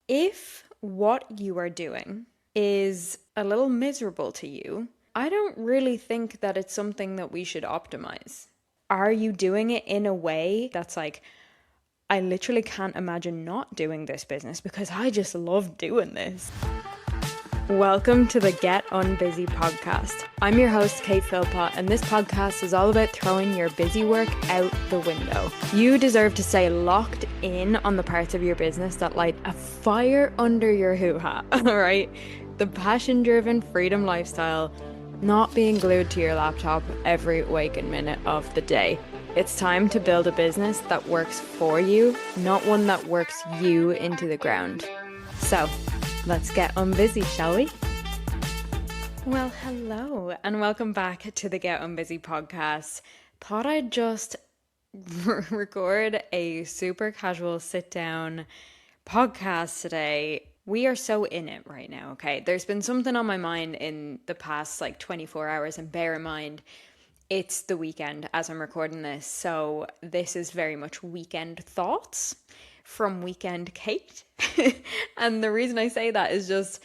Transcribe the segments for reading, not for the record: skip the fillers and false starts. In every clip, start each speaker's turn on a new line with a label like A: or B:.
A: If what you are doing is a little miserable to you, I don't really think that it's something that we should optimize. Are you doing it in a way that's like, I literally can't imagine not doing this business because I just love doing this? Welcome to the Get Unbusy podcast. I'm your host, Kate Philpott, and this podcast is all about throwing your busy work out the window. You deserve to stay locked in on the parts of your business that light a fire under your hoo-ha, all right? The passion-driven freedom lifestyle, not being glued to your laptop every waking minute of the day. It's time to build a business that works for you, not one that works you into the ground. So, let's get unbusy, shall we? Well, hello, and welcome back to the Get Unbusy podcast. Thought I'd just record a super casual sit-down podcast today. We are so in it right now, okay? There's been something on my mind in the past 24 hours, and bear in mind, it's the weekend as I'm recording this, so this is very much weekend thoughts from Weekend Kate. And the reason I say that is just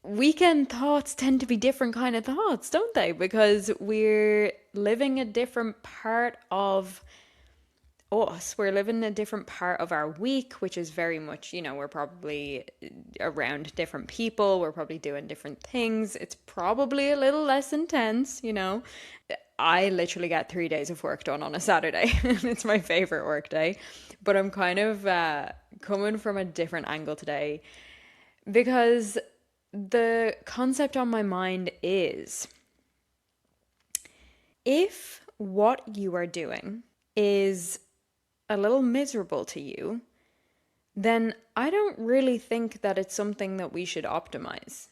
A: weekend thoughts tend to be different kind of thoughts, don't they? Because we're living a different part of us. We're living a different part of our week, which is very much, we're probably around different people. We're probably doing different things. It's probably a little less intense, I literally get 3 days of work done on a Saturday. It's my favorite work day. But I'm kind of coming from a different angle today because the concept on my mind is, if what you are doing is a little miserable to you, then I don't really think that it's something that we should optimize.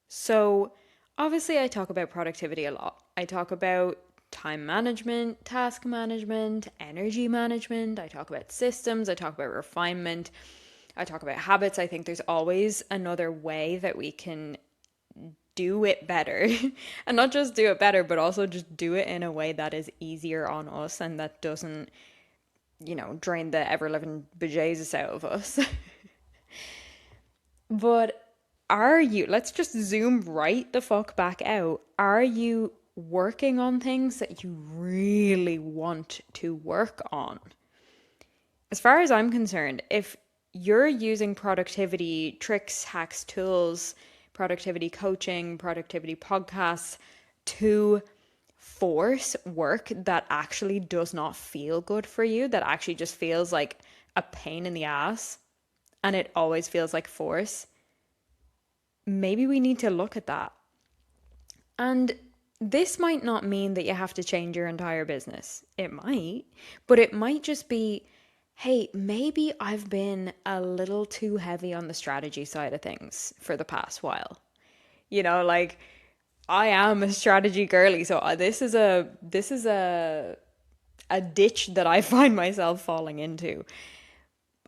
A: So obviously I talk about productivity a lot. I talk about time management, task management, energy management. I talk about systems. I talk about refinement. I talk about habits. I think there's always another way that we can do it better. And not just do it better, but also just do it in a way that is easier on us and that doesn't, drain the ever-living bejesus out of us. But let's just zoom right the fuck back out. Are you working on things that you really want to work on? As far as I'm concerned, if you're using productivity tricks, hacks, tools, productivity coaching, productivity podcasts to force work that actually does not feel good for you, that actually just feels like a pain in the ass, and it always feels like force, maybe we need to look at that. And this might not mean that you have to change your entire business. It might, but it might just be, hey, maybe I've been a little too heavy on the strategy side of things for the past while. I am a strategy girly, so this is a ditch that I find myself falling into.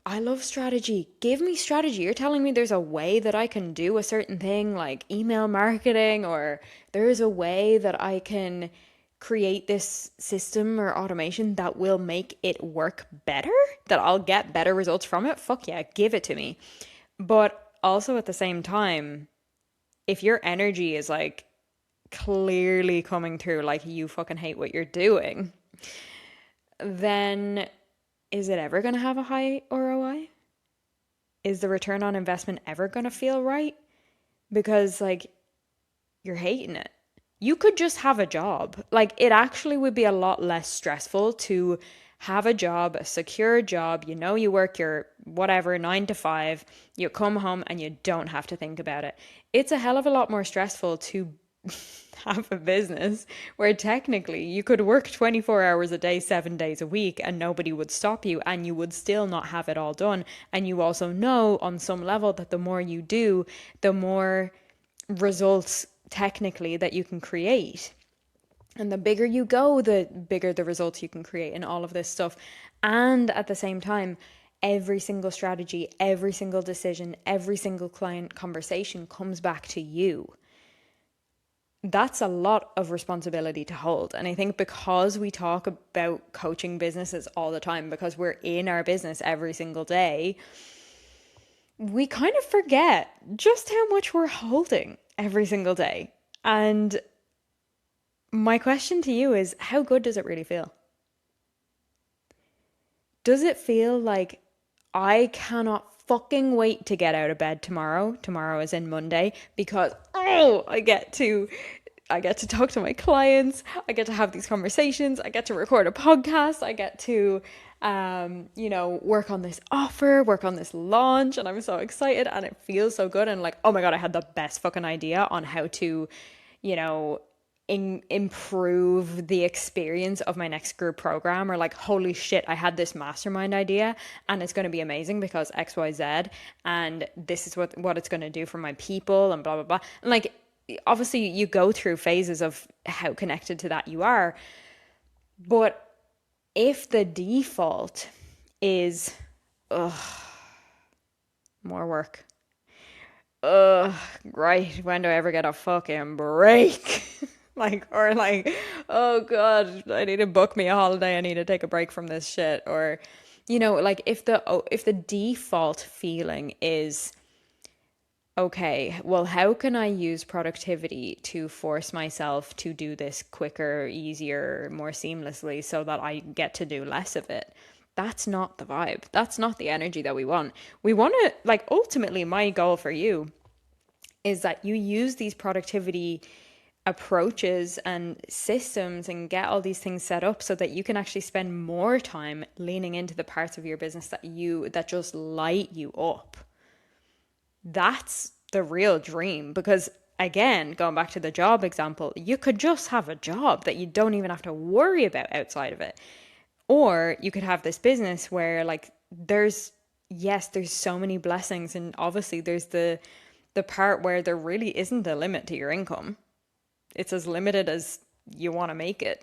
A: I love strategy. Give me strategy. You're telling me there's a way that I can do a certain thing like email marketing, or there's a way that I can create this system or automation that will make it work better, that I'll get better results from it. Fuck yeah, give it to me. But also at the same time, if your energy is clearly coming through like you fucking hate what you're doing, then is it ever going to have a high ROI? Is the return on investment ever going to feel right? Because you're hating it. You could just have a job. It actually would be a lot less stressful to have a job, a secure job. You work your whatever 9 to 5, you come home and you don't have to think about it. It's a hell of a lot more stressful to have a business where technically you could work 24 hours a day, 7 days a week, and nobody would stop you, and you would still not have it all done. And you also know on some level that the more you do, the more results technically that you can create. And the bigger you go, the bigger the results you can create and all of this stuff. And at the same time, every single strategy, every single decision, every single client conversation comes back to you. That's a lot of responsibility to hold. And I think because we talk about coaching businesses all the time, because we're in our business every single day, we kind of forget just how much we're holding every single day. And my question to you is, how good does it really feel? Does it feel like I cannot fucking wait to get out of bed tomorrow? Tomorrow is in Monday because I get to talk to my clients, I get to have these conversations, I get to record a podcast, I get to work on this offer, work on this launch, and I'm so excited and it feels so good and like, oh my God, I had the best fucking idea on how to, you know, improve the experience of my next group program, or like, holy shit, I had this mastermind idea and it's going to be amazing because XYZ, and this is what it's going to do for my people and blah blah blah. And like, obviously you go through phases of how connected to that you are, but if the default is more work, right, when do I ever get a fucking break? Like, or like, oh God, I need to book me a holiday, I need to take a break from this shit. Or, like, if the default feeling is, okay, well, how can I use productivity to force myself to do this quicker, easier, more seamlessly so that I get to do less of it? That's not the vibe. That's not the energy that we want. We want to, like, ultimately, my goal for you is that you use these productivity approaches and systems and get all these things set up so that you can actually spend more time leaning into the parts of your business that just light you up. That's the real dream, because again, going back to the job example, you could just have a job that you don't even have to worry about outside of it. Or you could have this business where, like, there's so many blessings, and obviously there's the part where there really isn't a limit to your income. It's as limited as you want to make it.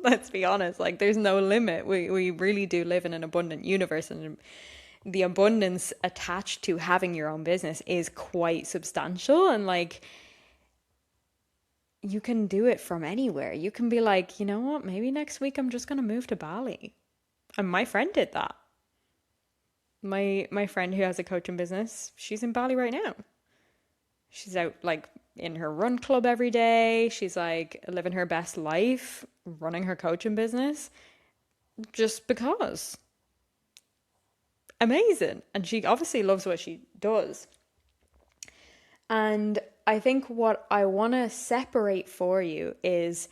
A: Let's be honest, like, there's no limit. We really do live in an abundant universe, and the abundance attached to having your own business is quite substantial. And like, you can do it from anywhere. You can be like, you know what, maybe next week I'm just going to move to Bali. And my friend did that. My friend who has a coaching business, she's in Bali right now. She's out like in her run club every day. She's like living her best life, running her coaching business just because. Amazing. And she obviously loves what she does. And I think what I want to separate for you is,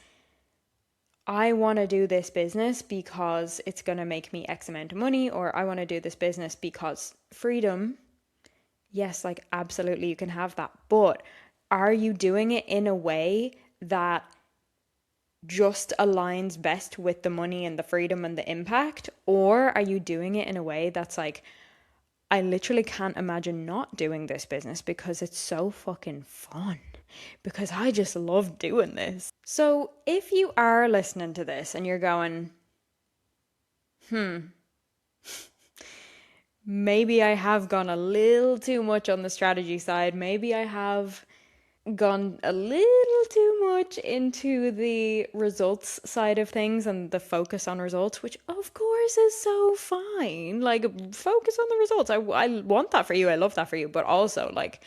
A: I want to do this business because it's going to make me X amount of money, or I want to do this business because freedom. Yes, like, absolutely you can have that. But are you doing it in a way that just aligns best with the money and the freedom and the impact? Or are you doing it in a way that's like, I literally can't imagine not doing this business because it's so fucking fun, because I just love doing this. So if you are listening to this and you're going, maybe I have gone a little too much on the strategy side, maybe I have gone a little too much into the results side of things and the focus on results, which of course is so fine. Like, focus on the results. I want that for you. I love that for you. But also, like,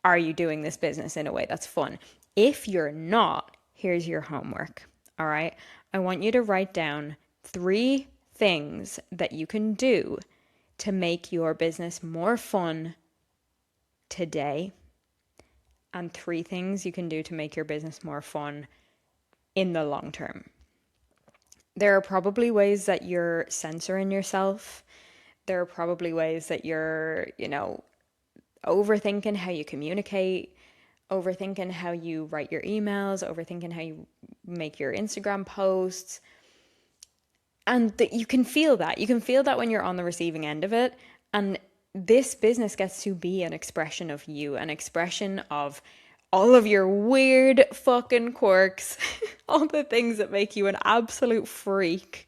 A: are you doing this business in a way that's fun? If you're not, here's your homework. All right. I want you to write down 3 things that you can do to make your business more fun today, and 3 things you can do to make your business more fun in the long term. There are probably ways that you're censoring yourself. There are probably ways that you're, overthinking how you communicate, overthinking how you write your emails, overthinking how you make your Instagram posts. And you can feel that. You can feel that when you're on the receiving end of it. And this business gets to be an expression of you, an expression of all of your weird fucking quirks, all the things that make you an absolute freak.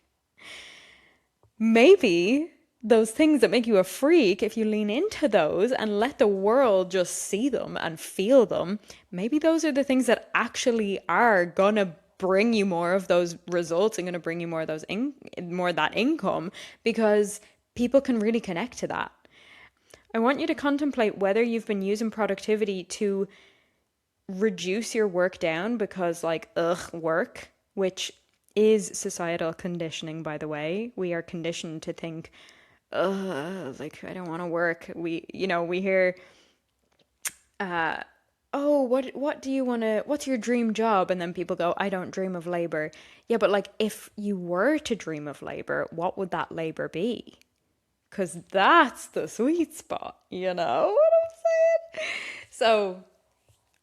A: Maybe those things that make you a freak, if you lean into those and let the world just see them and feel them, maybe those are the things that actually are gonna bring you more of those results and gonna bring you more of that income, because people can really connect to that. I want you to contemplate whether you've been using productivity to reduce your work down because, like, work, which is societal conditioning, by the way. We are conditioned to think, like, I don't want to work. We hear, oh, what do you want to, what's your dream job? And then people go, I don't dream of labor. Yeah, but like, if you were to dream of labor, what would that labor be? Because that's the sweet spot, you know what I'm saying? So,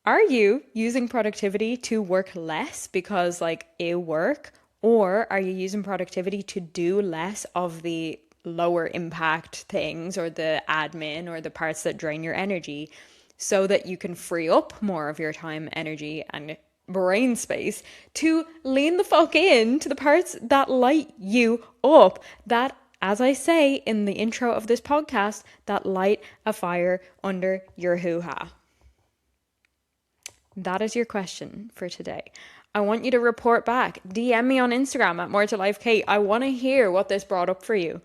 A: are you using productivity to work less because, like, ew, work? Or are you using productivity to do less of the lower impact things or the admin or the parts that drain your energy so that you can free up more of your time, energy, and brain space to lean the fuck in to the parts that light you up, that, as I say in the intro of this podcast, that light a fire under your hoo-ha? That is your question for today. I want you to report back. DM me on Instagram at More to Life Kate. I want to hear what this brought up for you.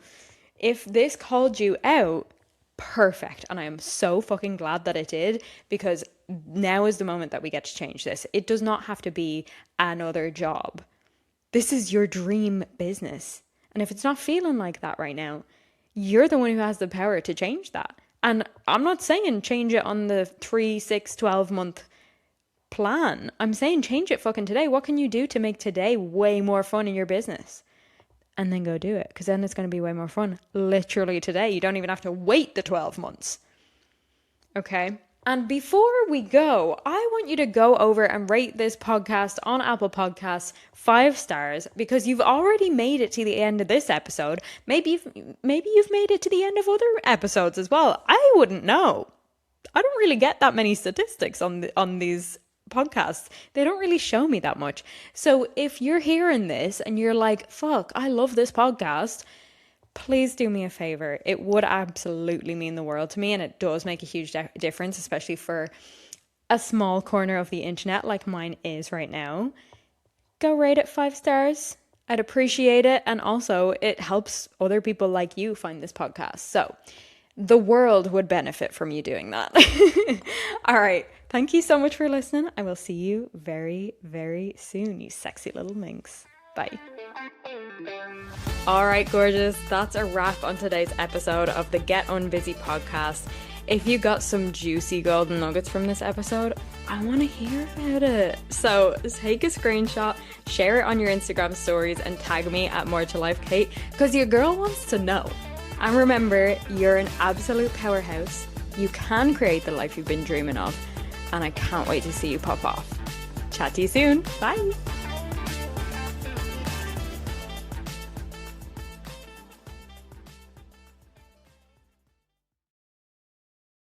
A: If this called you out, perfect. And I am so fucking glad that it did, because now is the moment that we get to change this. It does not have to be another job. This is your dream business. And if it's not feeling like that right now, you're the one who has the power to change that. And I'm not saying change it on the 3, 6, 12 month plan. I'm saying change it fucking today. What can you do to make today way more fun in your business? And then go do it, because then it's going to be way more fun literally today. You don't even have to wait the 12 months. Okay? And before we go, I want you to go over and rate this podcast on Apple Podcasts 5 stars, because you've already made it to the end of this episode. Maybe you've made it to the end of other episodes as well. I wouldn't know. I don't really get that many statistics on these podcasts. They don't really show me that much. So if you're hearing this and you're like, fuck, I love this podcast, please do me a favor. It would absolutely mean the world to me, and it does make a huge difference, especially for a small corner of the internet like mine is right now. Go rate it 5 stars. I'd appreciate it. And also, it helps other people like you find this podcast. So the world would benefit from you doing that. All right. Thank you so much for listening. I will see you very, very soon, you sexy little minx. Bye. All right, gorgeous. That's a wrap on today's episode of the Get Unbusy podcast. If you got some juicy golden nuggets from this episode, I want to hear about it. So take a screenshot, share it on your Instagram stories, and tag me at More to Life Kate, because your girl wants to know. And remember, you're an absolute powerhouse. You can create the life you've been dreaming of. And I can't wait to see you pop off. Chat to you soon. Bye.